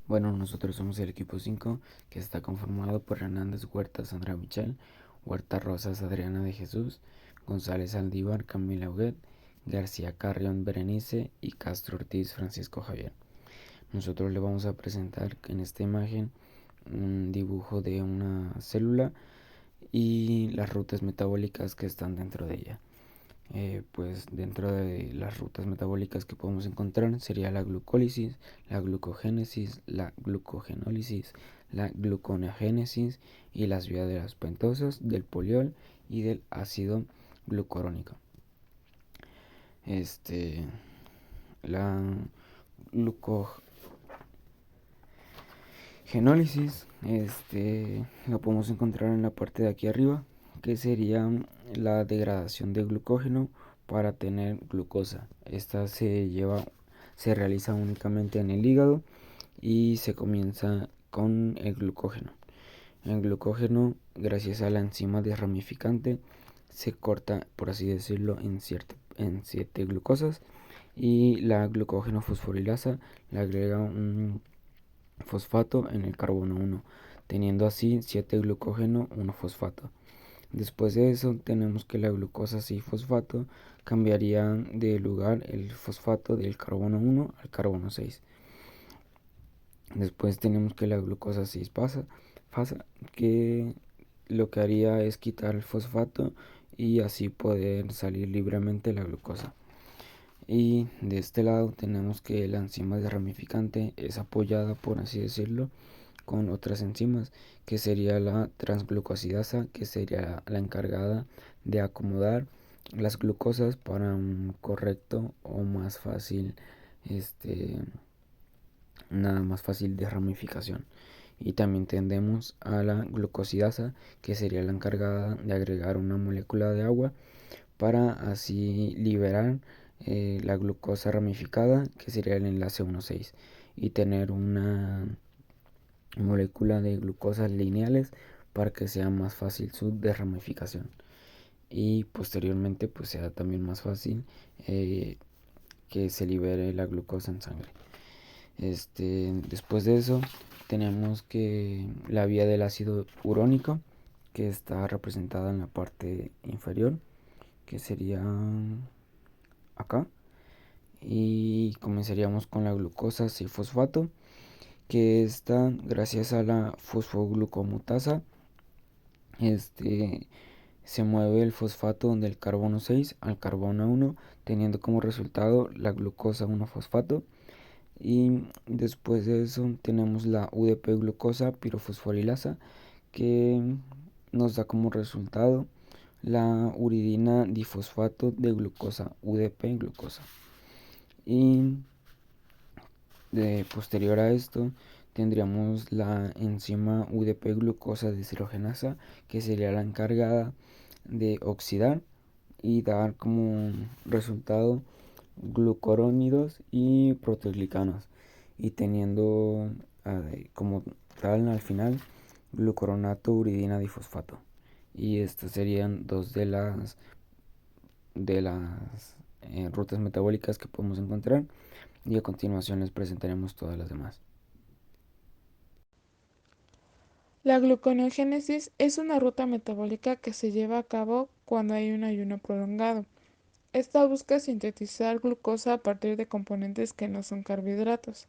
Bueno, nosotros somos el equipo 5, que está conformado por Hernández Huerta, Sandra Michel, Huerta Rosas, Adriana de Jesús, González Aldívar, Camila Huguet, García Carrión, Berenice y Castro Ortiz, Francisco Javier. Nosotros le vamos a presentar en esta imagen un dibujo de una célula y las rutas metabólicas que están dentro de ella. Pues dentro de las rutas metabólicas que podemos encontrar sería la glucólisis, la glucogénesis, la glucogenólisis, la gluconeogénesis y las vías de las pentosas, del poliol y del ácido glucurónico. La glucogenólisis lo podemos encontrar en la parte de aquí arriba, que sería la degradación de glucógeno para tener glucosa. Esta se realiza únicamente en el hígado y se comienza con el glucógeno. El glucógeno, gracias a la enzima desramificante, se corta, por así decirlo, en 7 glucosas, y la glucógeno fosforilasa le agrega un fosfato en el carbono 1, teniendo así 7 glucógeno, 1 fosfato. Después de eso tenemos que la glucosa 6 fosfato cambiaría de lugar el fosfato del carbono 1 al carbono 6. Después tenemos que la glucosa 6 pasa, que lo que haría es quitar el fosfato y así poder salir libremente la glucosa. Y de este lado tenemos que la enzima desramificante es apoyada, por así decirlo, con otras enzimas, que sería la transglucosidasa, que sería la encargada de acomodar las glucosas para un correcto o más fácil nada más fácil de ramificación. Y también tendemos a la glucosidasa, que sería la encargada de agregar una molécula de agua para así liberar la glucosa ramificada, que sería el enlace 1,6, y tener una molécula de glucosas lineales para que sea más fácil su desramificación y posteriormente pues sea también más fácil que se libere la glucosa en sangre. Después de eso tenemos que la vía del ácido urónico, que está representada en la parte inferior, que sería acá, y comenzaríamos con la glucosa 6-fosfato, que está gracias a la fosfoglucomutasa. Se mueve el fosfato del carbono 6 al carbono 1, teniendo como resultado la glucosa 1-fosfato. Y después de eso tenemos la UDP glucosa pirofosforilasa, que nos da como resultado la uridina difosfato de glucosa, UDP glucosa. Y posterior a esto tendríamos la enzima UDP glucosa deshidrogenasa, que sería la encargada de oxidar y dar como resultado glucurónidos y proteoglicanos, y teniendo como tal al final glucoronato uridina difosfato. Y estas serían dos de las rutas metabólicas que podemos encontrar, y a continuación les presentaremos todas las demás. La gluconeogénesis es una ruta metabólica que se lleva a cabo cuando hay un ayuno prolongado. Esta busca sintetizar glucosa a partir de componentes que no son carbohidratos.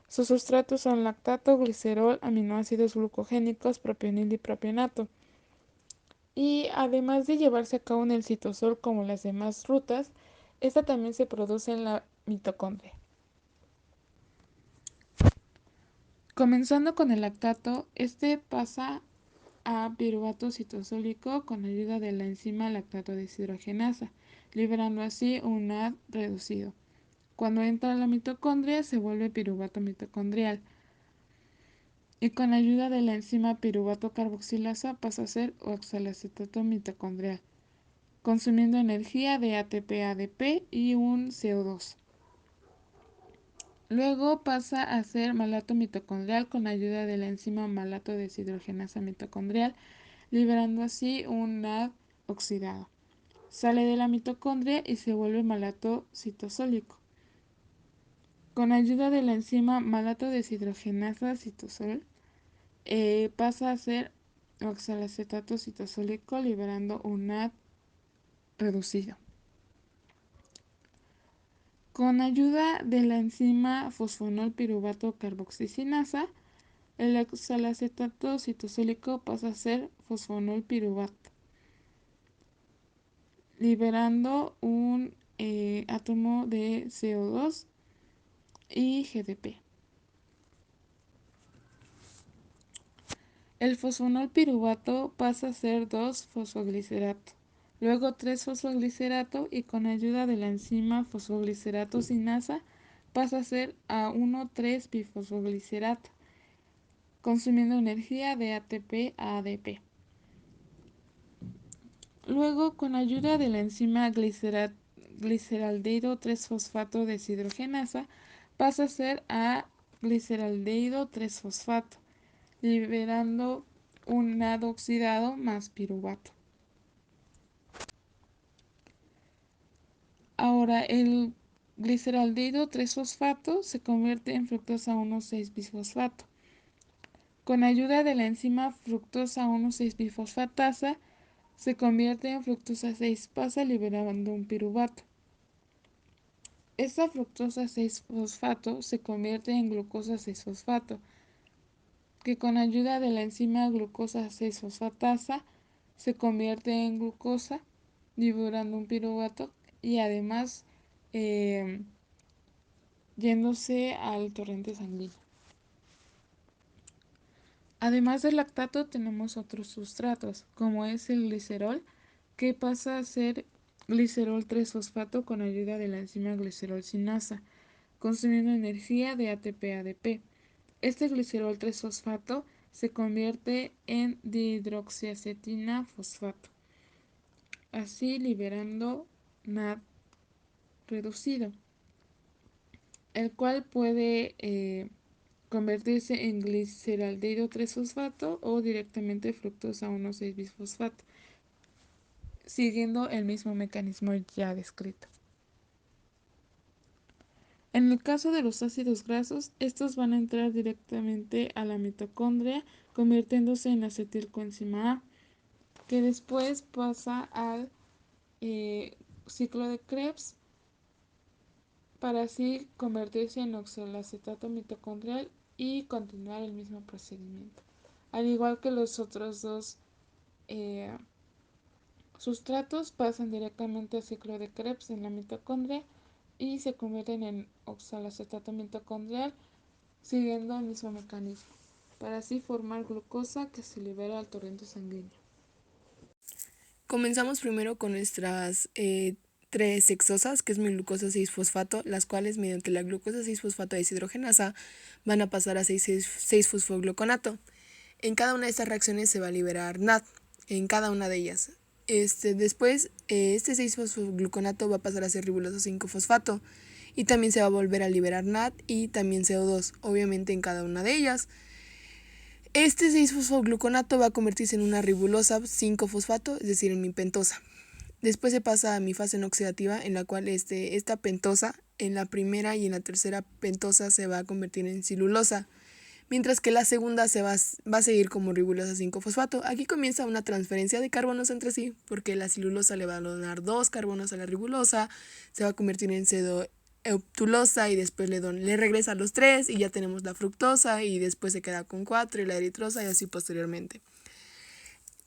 Sus sustratos son lactato, glicerol, aminoácidos glucogénicos, propionil y propionato. Y además de llevarse a cabo en el citosol como las demás rutas, esta también se produce en la mitocondria. Comenzando con el lactato, este pasa a piruvato citosólico con ayuda de la enzima lactato deshidrogenasa, liberando así un NAD reducido. Cuando entra a la mitocondria se vuelve piruvato mitocondrial y con ayuda de la enzima piruvato carboxilasa pasa a ser oxalacetato mitocondrial, consumiendo energía de ATP-ADP y un CO2. Luego pasa a ser malato mitocondrial con ayuda de la enzima malato deshidrogenasa mitocondrial, liberando así un NAD oxidado. Sale de la mitocondria y se vuelve malato citosólico. Con ayuda de la enzima malato deshidrogenasa citosol, pasa a ser oxalacetato citosólico liberando un NAD reducido. Con ayuda de la enzima fosfonol piruvato carboxicinasa, el oxalacetato citosólico pasa a ser fosfonol piruvato, liberando un átomo de CO2 y GDP. El fosfonol piruvato pasa a ser 2-fosfoglicerato, luego 3-fosfoglicerato y con ayuda de la enzima fosfoglicerato sinasa pasa a ser a 1,3-bifosfoglicerato, consumiendo energía de ATP a ADP. Luego, con ayuda de la enzima gliceraldehído 3-fosfato deshidrogenasa, pasa a ser a gliceraldehído 3-fosfato, liberando un NAD oxidado más piruvato. Ahora, el gliceraldehído 3-fosfato se convierte en fructosa 1,6-bisfosfato. Con ayuda de la enzima fructosa 1,6-bifosfatasa, se convierte en fructosa 6-pasa liberando un piruvato. Esta fructosa 6-fosfato se convierte en glucosa 6-fosfato, que con ayuda de la enzima glucosa 6-fosfatasa se convierte en glucosa liberando un piruvato y además yéndose al torrente sanguíneo. Además del lactato tenemos otros sustratos, como es el glicerol, que pasa a ser glicerol 3-fosfato con ayuda de la enzima glicerol sinasa, consumiendo energía de ATP-ADP. Este glicerol 3-fosfato se convierte en dihidroxiacetina fosfato, así liberando NAD reducido, el cual puede convertirse en gliceraldehído 3-fosfato o directamente fructosa 1,6-bisfosfato, siguiendo el mismo mecanismo ya descrito. En el caso de los ácidos grasos, estos van a entrar directamente a la mitocondria, convirtiéndose en acetilcoenzima A, que después pasa al ciclo de Krebs para así convertirse en oxalacetato mitocondrial y continuar el mismo procedimiento. Al igual que los otros dos sustratos, pasan directamente al ciclo de Krebs en la mitocondria y se convierten en oxalacetato mitocondrial siguiendo el mismo mecanismo, para así formar glucosa que se libera al torrente sanguíneo. Comenzamos primero con nuestras tres hexosas, que es mi glucosa 6-fosfato, las cuales mediante la glucosa 6-fosfato deshidrogenasa van a pasar a 6-fosfogluconato. En cada una de estas reacciones se va a liberar NAD, en cada una de ellas. Después, este 6-fosfogluconato va a pasar a ser ribuloso 5-fosfato y también se va a volver a liberar NAD y también CO2, obviamente en cada una de ellas. Este 6-fosfogluconato va a convertirse en una ribulosa 5-fosfato, es decir, en mi pentosa. Después se pasa a mi fase no oxidativa, en la cual esta pentosa, en la primera y en la tercera pentosa se va a convertir en silulosa, mientras que la segunda va a seguir como ribulosa 5-fosfato. Aquí comienza una transferencia de carbonos entre sí, porque la silulosa le va a donar 2 carbonos a la ribulosa, se va a convertir en euptulosa y después le regresa los 3 y ya tenemos la fructosa y después se queda con 4 y la eritrosa y así posteriormente.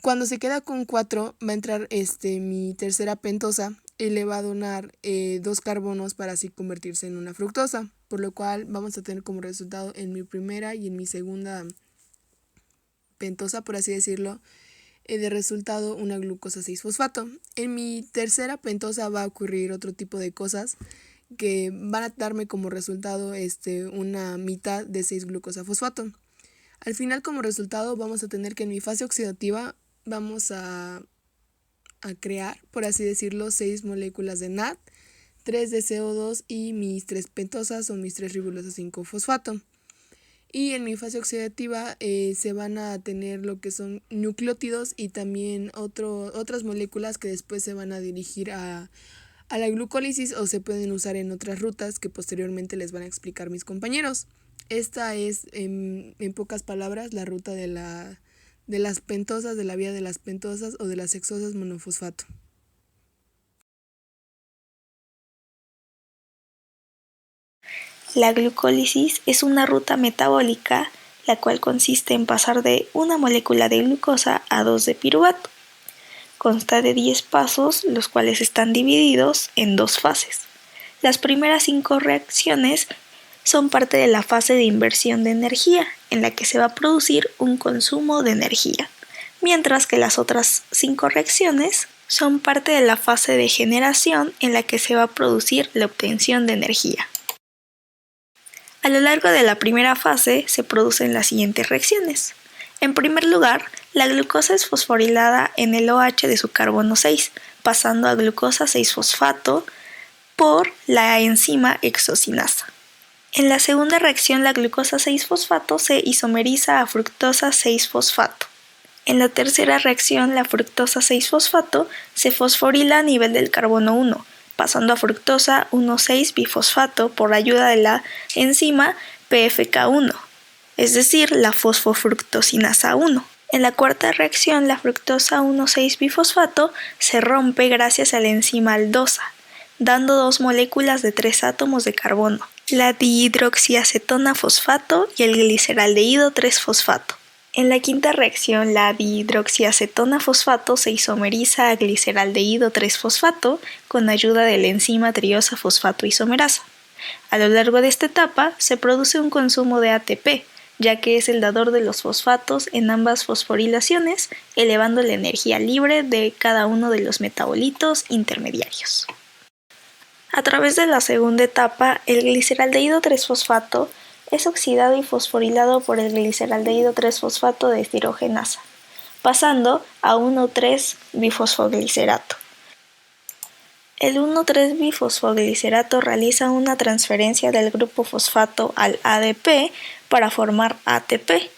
Cuando se queda con 4 va a entrar mi tercera pentosa y le va a donar 2 carbonos para así convertirse en una fructosa, por lo cual vamos a tener como resultado en mi primera y en mi segunda pentosa, por así decirlo, de resultado una glucosa 6-fosfato. En mi tercera pentosa va a ocurrir otro tipo de cosas que van a darme como resultado una mitad de 6-glucosa-fosfato. Al final, como resultado, vamos a tener que en mi fase oxidativa vamos a crear, por así decirlo, 6 moléculas de NAD, 3 de CO2 y mis 3 pentosas o mis 3 ribulosas 5-fosfato. Y en mi fase oxidativa se van a tener lo que son nucleótidos y también otras moléculas que después se van a dirigir a a la glucólisis o se pueden usar en otras rutas que posteriormente les van a explicar mis compañeros. Esta es, en pocas palabras, la ruta de las pentosas, de la vía de las pentosas o de las hexosas monofosfato. La glucólisis es una ruta metabólica, la cual consiste en pasar de una molécula de glucosa a 2 de piruvato. Consta de 10 pasos, los cuales están divididos en 2 fases. Las primeras 5 reacciones son parte de la fase de inversión de energía, en la que se va a producir un consumo de energía, mientras que las otras 5 reacciones son parte de la fase de generación, en la que se va a producir la obtención de energía. A lo largo de la primera fase se producen las siguientes reacciones. En primer lugar, la glucosa es fosforilada en el OH de su carbono 6, pasando a glucosa 6-fosfato por la enzima hexocinasa. En la segunda reacción, la glucosa 6-fosfato se isomeriza a fructosa 6-fosfato. En la tercera reacción, la fructosa 6-fosfato se fosforila a nivel del carbono 1, pasando a fructosa 1,6-bifosfato por ayuda de la enzima PFK1, es decir, la fosfofructosinasa 1. En la cuarta reacción, la fructosa 1,6-bifosfato se rompe gracias a la enzima aldosa, dando 2 moléculas de 3 átomos de carbono, la dihidroxiacetona fosfato y el gliceraldehído 3-fosfato. En la quinta reacción, la dihidroxiacetona fosfato se isomeriza a gliceraldehído 3-fosfato con ayuda de la enzima triosa fosfato isomerasa. A lo largo de esta etapa se produce un consumo de ATP, ya que es el dador de los fosfatos en ambas fosforilaciones, elevando la energía libre de cada uno de los metabolitos intermediarios. A través de la segunda etapa, el gliceraldehído 3-fosfato es oxidado y fosforilado por el gliceraldehído 3-fosfato de deshidrogenasa, pasando a 1,3-bifosfoglicerato. El 1,3-bifosfoglicerato realiza una transferencia del grupo fosfato al ADP para formar ATP.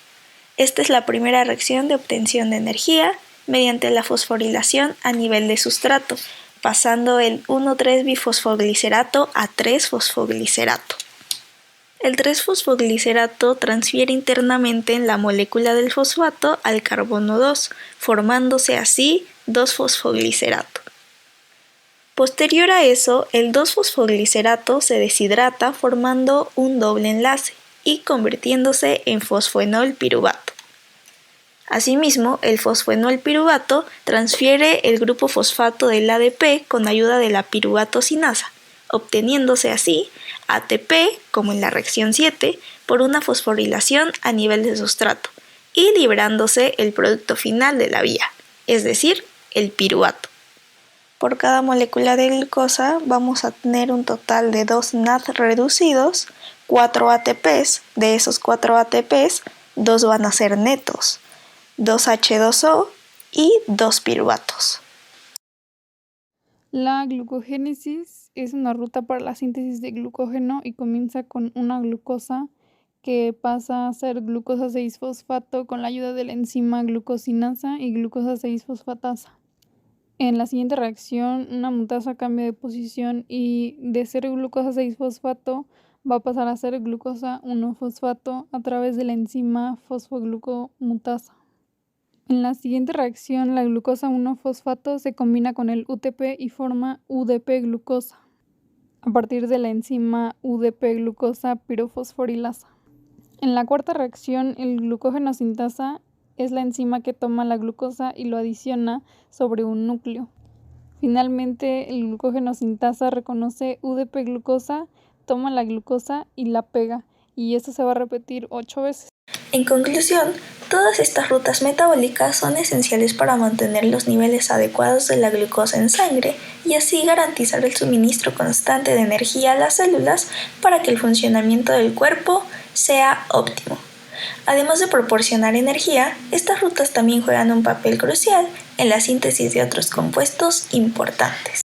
Esta es la primera reacción de obtención de energía mediante la fosforilación a nivel de sustrato, pasando el 1,3-bifosfoglicerato a 3-fosfoglicerato. El 3-fosfoglicerato transfiere internamente en la molécula del fosfato al carbono 2, formándose así 2-fosfoglicerato. Posterior a eso, el 2-fosfoglicerato se deshidrata formando un doble enlace y convirtiéndose en fosfoenol piruvato. Asimismo, el fosfoenol piruvato transfiere el grupo fosfato del ADP con ayuda de la piruvatosinasa, obteniéndose así ATP, como en la reacción 7, por una fosforilación a nivel de sustrato, y liberándose el producto final de la vía, es decir, el piruvato. Por cada molécula de glucosa vamos a tener un total de 2 NAD reducidos, 4 ATPs, de esos 4 ATPs, 2 van a ser netos, 2 H2O y 2 piruvatos. La glucogénesis es una ruta para la síntesis de glucógeno y comienza con una glucosa que pasa a ser glucosa 6-fosfato con la ayuda de la enzima glucosinasa y glucosa 6-fosfatasa. En la siguiente reacción, una mutasa cambia de posición y de ser glucosa 6-fosfato va a pasar a ser glucosa 1-fosfato a través de la enzima fosfoglucomutasa. En la siguiente reacción, la glucosa 1-fosfato se combina con el UTP y forma UDP-glucosa, a partir de la enzima UDP-glucosa pirofosforilasa. En la cuarta reacción, el glucógeno sintasa es la enzima que toma la glucosa y lo adiciona sobre un núcleo. Finalmente, el glucógeno sintasa reconoce UDP-glucosa, toma la glucosa y la pega, y esto se va a repetir 8 veces. En conclusión, todas estas rutas metabólicas son esenciales para mantener los niveles adecuados de la glucosa en sangre y así garantizar el suministro constante de energía a las células para que el funcionamiento del cuerpo sea óptimo. Además de proporcionar energía, estas rutas también juegan un papel crucial en la síntesis de otros compuestos importantes.